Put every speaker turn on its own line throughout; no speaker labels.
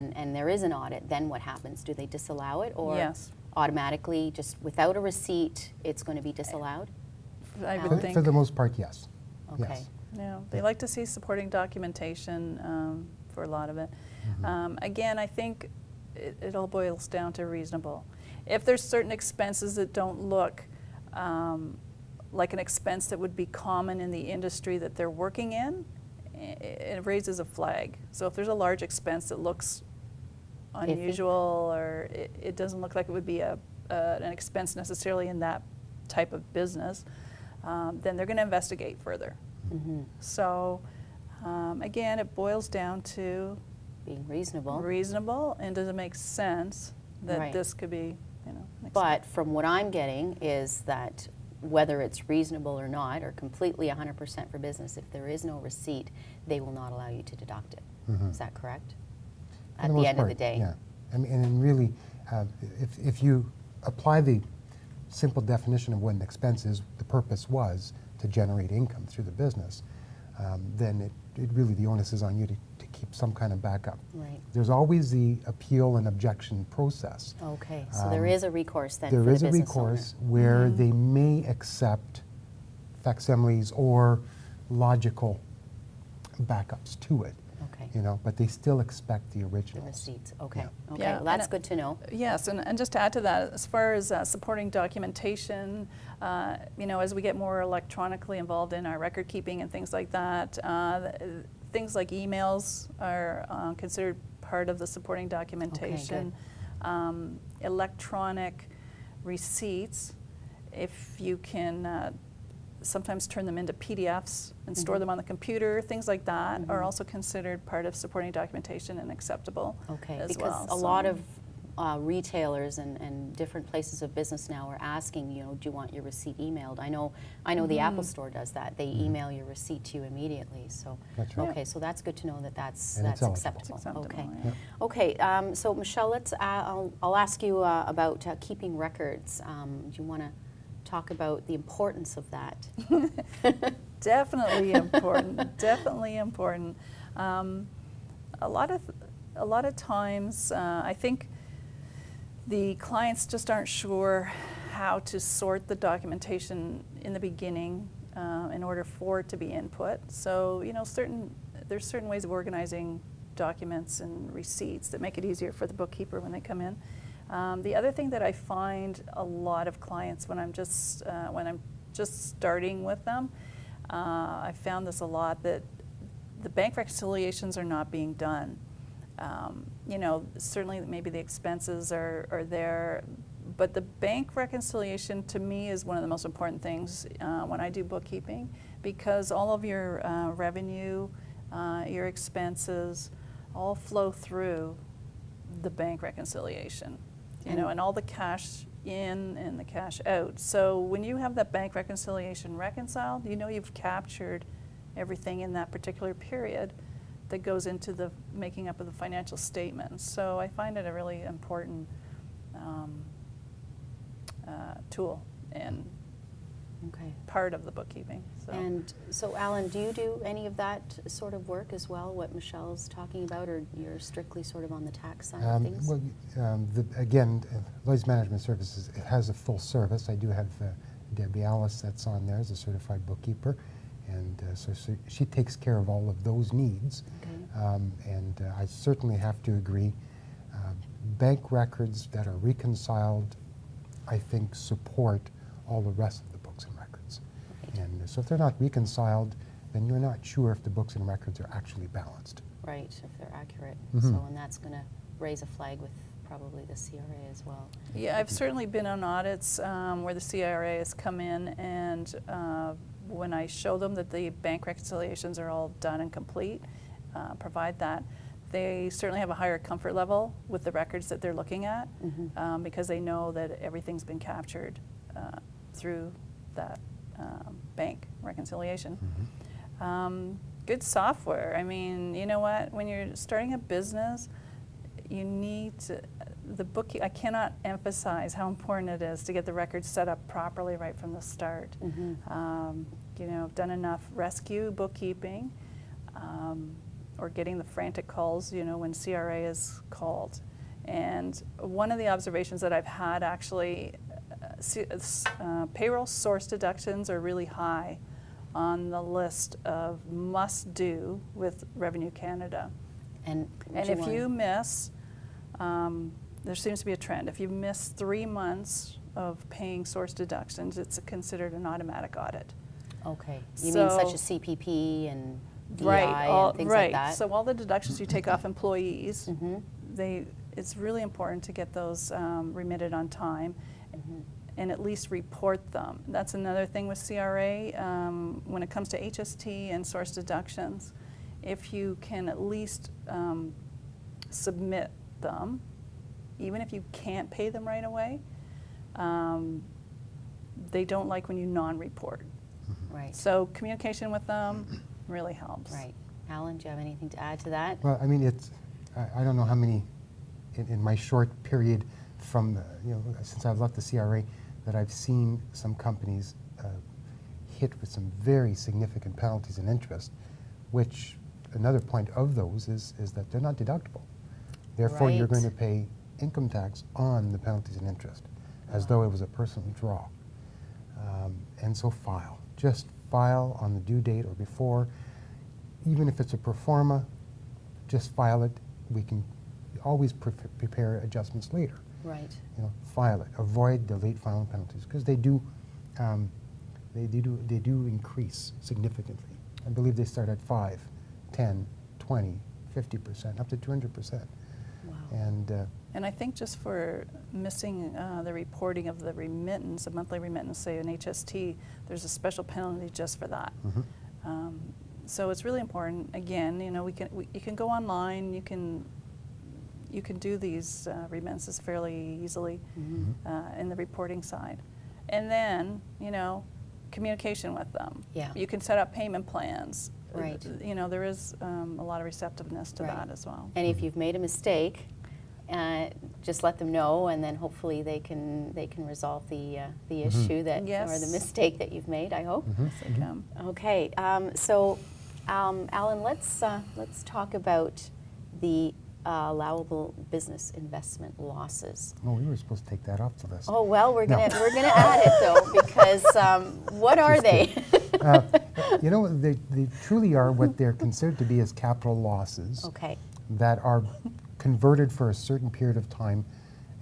and there is an audit, then what happens? Do they disallow it, or
Yes.
automatically, just without a receipt, it's going to be disallowed?
I
For-
would think.
For the most part, yes.
Okay.
Yes.
Yeah, they like to see supporting documentation for a lot of it. Again, I think it all boils down to reasonable. If there's certain expenses that don't look like an expense that would be common in the industry that they're working in, it raises a flag. So if there's a large expense that looks unusual, or it doesn't look like it would be an expense necessarily in that type of business, then they're going to investigate further. So again, it boils down to
Being reasonable.
reasonable, and does it make sense that
Right.
this could be, you know, an
But from what I'm getting is that whether it's reasonable or not, or completely 100% for business, if there is no receipt, they will not allow you to deduct it. Is that correct?
For
At the
most
end of the
part,
day?
Yeah. I mean, and really, if you apply the simple definition of what an expense is, the purpose was to generate income through the business, then it really, the onus is on you to keep some kind of backup.
Right.
There's always the appeal and objection process.
Okay, so there is a recourse then for
There
the
is a
business
recourse
owner.
where they may accept facsimiles or logical backups to it,
Okay,
you know, but they still expect the
the
originals.
receipts, okay.
Yeah.
Okay,
Yeah,
well, that's
and
good to know.
Yes, and just to add to that, as far as supporting documentation, you know, as we get more electronically involved in our record keeping and things like that, things like emails are considered part of the supporting documentation. Electronic receipts, if you can sometimes turn them into PDFs and store them on the computer, things like that are also considered part of supporting documentation and acceptable
Okay,
as
because
well.
a lot of retailers and different places of business now are asking, you know, do you want your receipt emailed? I know the Apple Store does that. They email your receipt to you immediately. So
That's right.
okay, so that's good to know that that's
And it's eligible.
acceptable.
It's acceptable,
Okay,
yeah.
okay. So Michelle, I'll ask you about keeping records. Do you want to talk about the importance of that?
Definitely important. Definitely important. A lot of times, I think the clients just aren't sure how to sort the documentation in the beginning in order for it to be input. So, you know, there's certain ways of organizing documents and receipts that make it easier for the bookkeeper when they come in. The other thing that I find a lot of clients when I'm just starting with them, I found this a lot, that the bank reconciliations are not being done. You know, certainly maybe the expenses are there, but the bank reconciliation to me is one of the most important things when I do bookkeeping, because all of your revenue, your expenses, all flow through the bank reconciliation. You know, and all the cash in and the cash out. So when you have that bank reconciliation reconciled, you know you've captured everything in that particular period that goes into the making up of the financial statements. So I find it a really important tool and
Okay.
part of the bookkeeping. So.
And so, Alan, do you do any of that sort of work as well, what Michelle's talking about, or you're strictly sort of on the tax side of things?
Well, again, Lloyd's Management Services, it has a full service. I do have Debbie Alice that's on there as a certified bookkeeper, and so she takes care of all of those needs.
Okay.
And I certainly have to agree, bank records that are reconciled, I think, support all the rest of the books and records.
Right.
And so if they're not reconciled, then you're not sure if the books and records are actually balanced.
Right, if they're accurate.
Mhm.
So, and that's going to raise a flag with probably the CRA as well.
Yeah, I've certainly been on audits where the CRA has come in, and when I show them that the bank reconciliations are all done and complete, provide that, they certainly have a higher comfort level with the records that they're looking at, because they know that everything's been captured through that bank reconciliation. Good software. I mean, you know what? When you're starting a business, you need to, I cannot emphasize how important it is to get the records set up properly right from the start. You know, I've done enough rescue bookkeeping or getting the frantic calls, you know, when CRA is called. And one of the observations that I've had actually, payroll source deductions are really high on the list of must do with Revenue Canada.
And
And if you miss, there seems to be a trend. If you miss 3 months of paying source deductions, it's considered an automatic audit.
Okay, you mean such
So-
as CPP and DI
Right,
and things
right.
like that?
So all the deductions you take off employees,
Mhm.
it's really important to get those remitted on time
Mhm.
and at least report them. That's another thing with CRA. When it comes to HST and source deductions, if you can at least submit them, even if you can't pay them right away, they don't like when you non-report.
Right,
So communication with them really helps.
right. Alan, do you have anything to add to that?
Well, I mean, I don't know how many, in my short period from, since I've left the CRA, that I've seen some companies hit with some very significant penalties and interest, which another point of those is that they're not deductible. Therefore, you're
Right.
going to pay income tax on the penalties and interest, as though it was a personal draw. And so just file on the due date or before. Even if it's a pro forma, just file it. We can always prepare adjustments later.
Right.
File it. Avoid the late filing penalties because they do increase significantly. I believe they start at 5, 10, 20, 50%, up to 200%.
Wow.
And I think just for missing the reporting of the remittance, a monthly remittance, say an HST, there's a special penalty just for that.
Mhm.
So it's really important. Again, you can go online. You can do these remittances fairly easily
Mhm.
in the reporting side, and then communication with them.
Yeah.
You can set up payment plans.
Right.
There is a lot of receptiveness to
Right.
that as well.
And if you've made a mistake, just let them know, and then hopefully they can resolve the issue that or the
Yes.
mistake that you've made. I hope.
Yes, they can.
Okay. So, Alan, let's talk about the allowable business investment losses.
Oh, we were supposed to take that off the list.
Oh well, we're
No.
gonna add it though because what are they?
They truly are what they're considered to be as capital losses
Okay.
that are converted for a certain period of time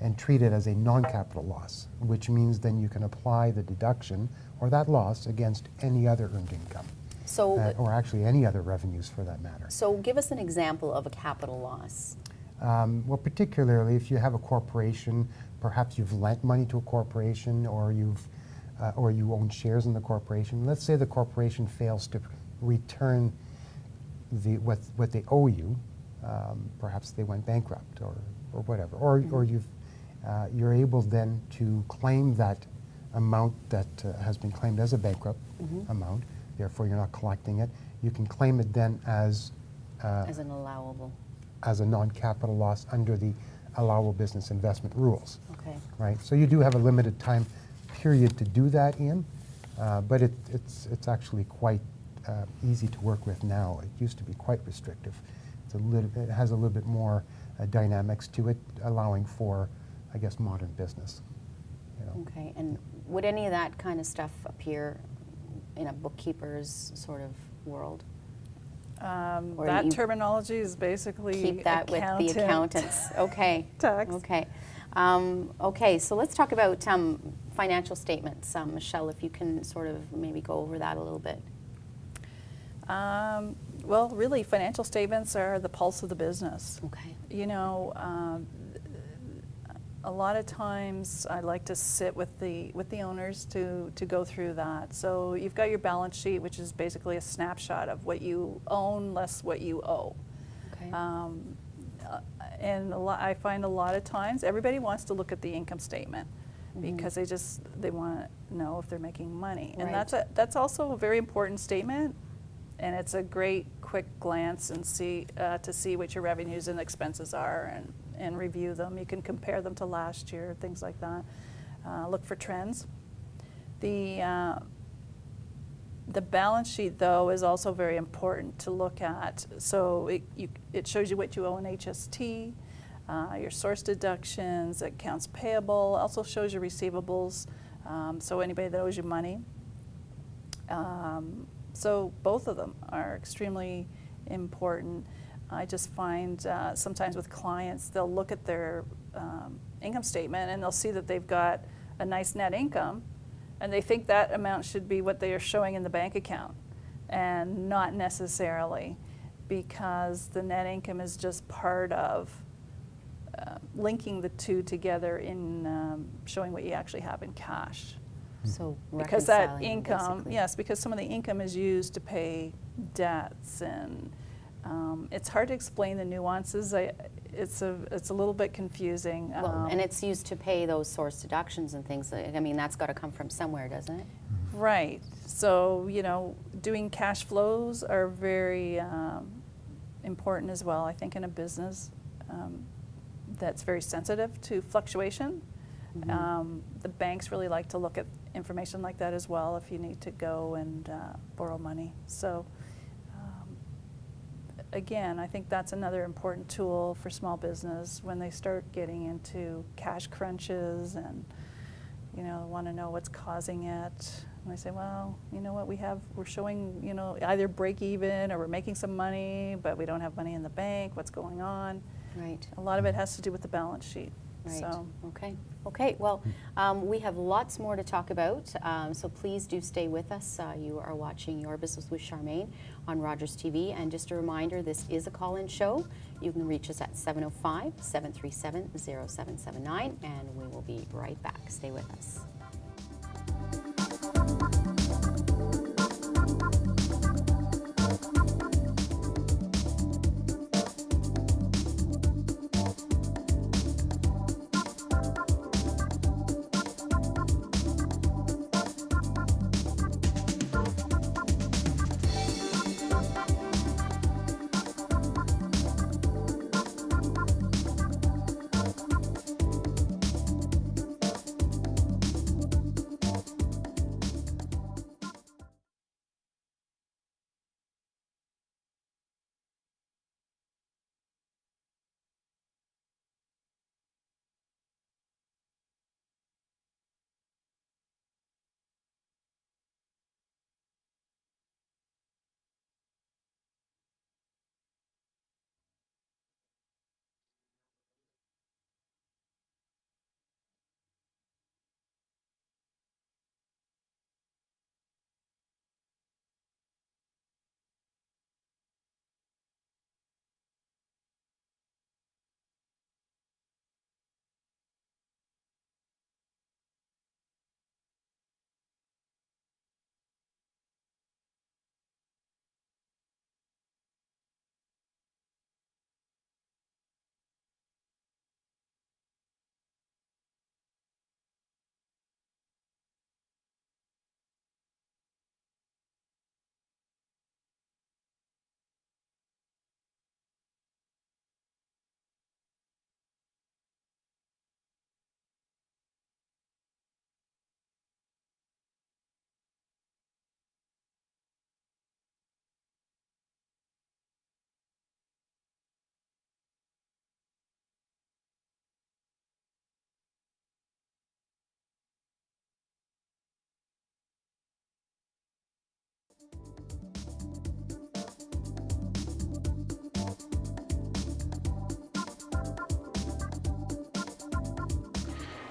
and treated as a non-capital loss, which means then you can apply the deduction or that loss against any other earned income,
So,
or actually any other revenues for that matter.
so give us an example of a capital loss.
Well, particularly if you have a corporation, perhaps you've lent money to a corporation, or you own shares in the corporation. Let's say the corporation fails to return what they owe you. Perhaps they went bankrupt, or whatever, or you're able then to claim that amount that has been claimed as a bankrupt amount. Therefore, you're not collecting it. You can claim it then as
As an allowable.
as a non-capital loss under the allowable business investment rules,
Okay.
right? So you do have a limited time period to do that in, but it's actually quite easy to work with now. It used to be quite restrictive. It has a little bit more dynamics to it, allowing for, I guess, modern business.
Okay. And would any of that kind of stuff appear in a bookkeeper's sort of world? Or
That
you
terminology is basically
Keep that with the accountants. Okay.
Tax.
Okay. Okay. So let's talk about financial statements. Michelle, if you can sort of maybe go over that a little bit.
Well, really, financial statements are the pulse of the business.
Okay.
A lot of times I like to sit with the owners to go through that. So you've got your balance sheet, which is basically a snapshot of what you own less what you owe.
Okay.
And I find a lot of times everybody wants to look at the income statement because they want to know if they're making money, and
Right.
that's also a very important statement. And it's a great quick glance and to see what your revenues and expenses are and review them. You can compare them to last year, things like that. Look for trends. The balance sheet, though, is also very important to look at. So it shows you what you owe in HST, your source deductions, accounts payable, also shows your receivables, so anybody that owes you money. So both of them are extremely important. I just find sometimes with clients, they'll look at their income statement and they'll see that they've got a nice net income, and they think that amount should be what they are showing in the bank account, and not necessarily, because the net income is just part of linking the two together in showing what you actually have in cash.
So
Because that
reconciling them,
income,
basically.
yes, because some of the income is used to pay debts, and it's hard to explain the nuances. It's a little bit confusing.
Well, and it's used to pay those source deductions and things. I mean, that's got to come from somewhere, doesn't it?
Right. So, doing cash flows are very important as well, I think, in a business that's very sensitive to fluctuation. The banks really like to look at information like that as well if you need to go and borrow money. So, again, I think that's another important tool for small business when they start getting into cash crunches and want to know what's causing it. And they say, well, you know what, we're showing, either break even or we're making some money, but we don't have money in the bank. What's going on?
Right.
A lot of it has to do with the balance sheet.
Right.
So,
Okay. Well, we have lots more to talk about, so please do stay with us. You are watching Your Business with Charmaine on Rogers TV, and just a reminder, this is a call-in show. You can reach us at 705-737-0779, and we will be right back. Stay with us.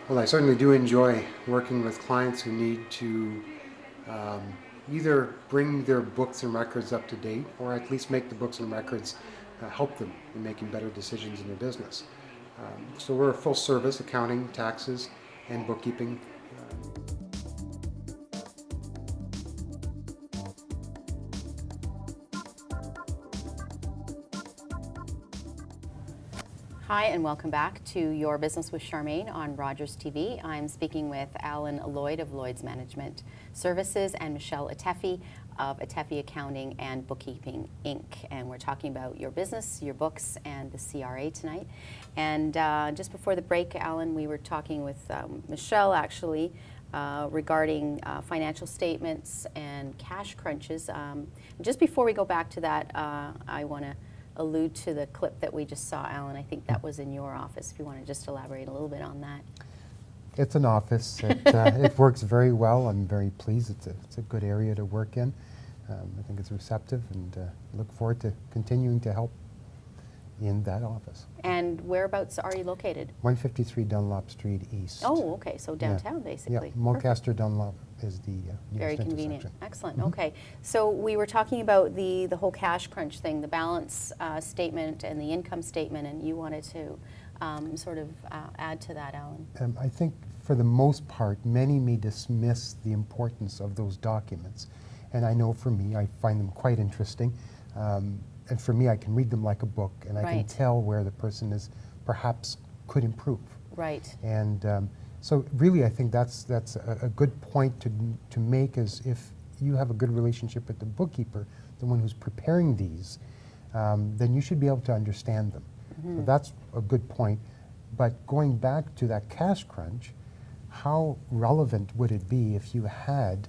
Well, I certainly do enjoy working with clients who need to either bring their books and records up to date, or at least make the books and records help them in making better decisions in their business. So we're a full service accounting, taxes, and bookkeeping.
Hi, and welcome back to Your Business with Charmaine on Rogers TV. I'm speaking with Alan Lloyd of Lloyd's Management Services and Michelle Atefi of Atefi Accounting and Bookkeeping, Inc. And we're talking about your business, your books, and the CRA tonight. And just before the break, Alan, we were talking with Michelle, actually, regarding financial statements and cash crunches. Just before we go back to that, I want to allude to the clip that we just saw, Alan. I think that was in your office, if you want to just elaborate a little bit on that.
It's an office. It works very well. I'm very pleased. It's a good area to work in. I think it's receptive, and look forward to continuing to help in that office.
And whereabouts are you located?
153 Dunlop Street East.
Oh, okay, so downtown, basically.
Yeah, Mulcaster Dunlop is the
Very
nearest
convenient.
intersection.
Excellent. Okay. So we were talking about the whole cash crunch thing, the balance statement and the income statement, and you wanted to sort of add to that, Alan.
I think for the most part, many may dismiss the importance of those documents. And I know for me, I find them quite interesting. And for me, I can read them like a book, and I can
Right.
tell where the person is perhaps could improve.
Right.
And so really, I think that's a good point to make, is if you have a good relationship with the bookkeeper, the one who's preparing these, then you should be able to understand them. So that's a good point. But going back to that cash crunch, how relevant would it be if you had